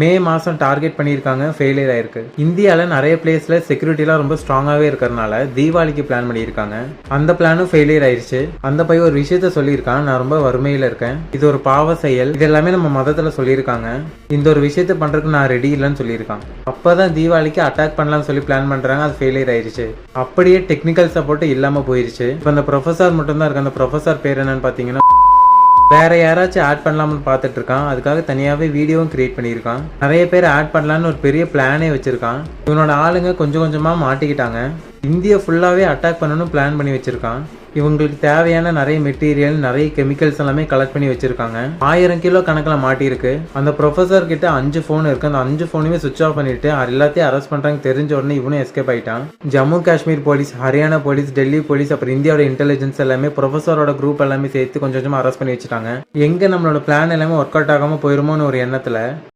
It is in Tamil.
மே மாதம் டார்கெட் பண்ணியிருக்காங்க, ஃபெயிலியர் ஆயிருக்கு. இந்தியாவில் நிறைய பிளேஸில் செக்யூரிட்டிலாம் ரொம்ப ஸ்ட்ராங்காகவே இருக்கிறதுனால தீபாவளிக்கு பிளான் பண்ணியிருக்காங்க. அந்த பிளானும் ஃபெயிலியர் ஆயிடுச்சு. அந்த பையன் ஒரு விஷயத்த சொல்லியிருக்கான், நான் ரொம்ப வறுமையில் இருக்கேன், இது ஒரு பாவ செயல், இது எல்லாமே நம்ம மதத்தில் சொல்லியிருக்காங்க, இந்த ஒரு விஷயத்த பண்ணுறதுக்கு நான் ரெடி இல்லைன்னு சொல்லியிருக்கான். அப்போ தான் தீபாவளிக்கு அட்டாக் பண்ணலாம்னு சொல்லி பிளான் பண்ணுறாங்க, அது ஃபெயிலியர் ஆயிடுச்சு. அப்படியே டெக்னிக்கல் சப்போர்ட் இல்லாமல் போயிடுச்சு. இப்போ அந்த ப்ரொஃபஸர் மட்டும்தான் இருக்கு. அந்த ப்ரொஃபஸர் பேர் என்னன்னு பார்த்தீங்கன்னா, வேற யாராச்சும் ஆட் பண்ணலாம்னு பார்த்துட்டு இருக்கான். அதுக்காக தனியாகவே வீடியோவும் கிரியேட் பண்ணியிருக்கான். நிறைய பேர் ஆட் பண்ணலான்னு ஒரு பெரிய பிளானே வச்சிருக்கான். இவனோட ஆளுங்க கொஞ்சம் கொஞ்சமாக மாட்டிக்கிட்டாங்க. இந்தியா ஃபுல்லாகவே அட்டாக் பண்ணணும் பிளான் பண்ணி வச்சிருக்கான். இவங்களுக்கு தேவையான நிறைய மெட்டீரியல், நிறைய கெமிக்கல்ஸ் எல்லாமே கலெக்ட் பண்ணி வச்சிருக்காங்க. 1000 கிலோ கணக்கில் மாட்டியிருக்கு. அந்த ப்ரொஃபஸர் கிட்ட 5 ஃபோன் இருக்கு. அந்த 5 ஃபோனுமே சுவிச் ஆஃப் பண்ணிட்டு எல்லாத்தையும் அரெஸ்ட் பண்றாங்க. தெரிஞ்ச உடனே இவனும் எஸ்கேப் ஆயிட்டான். Jammu Kashmir police, Haryana police, Delhi police, அப்புறம் இந்தியாவோட இன்டெலிஜென்ஸ் எல்லாமே ப்ரொஃபஸரோட குரூப் எல்லாமே சேர்த்து கொஞ்சம் கொஞ்சமா அரெஸ்ட் பண்ணி வச்சுட்டாங்க. எங்க நம்மளோட பிளான் எல்லாமே ஒர்க் அவுட் ஆகாம போயிருமோன்னு ஒரு எண்ணத்துல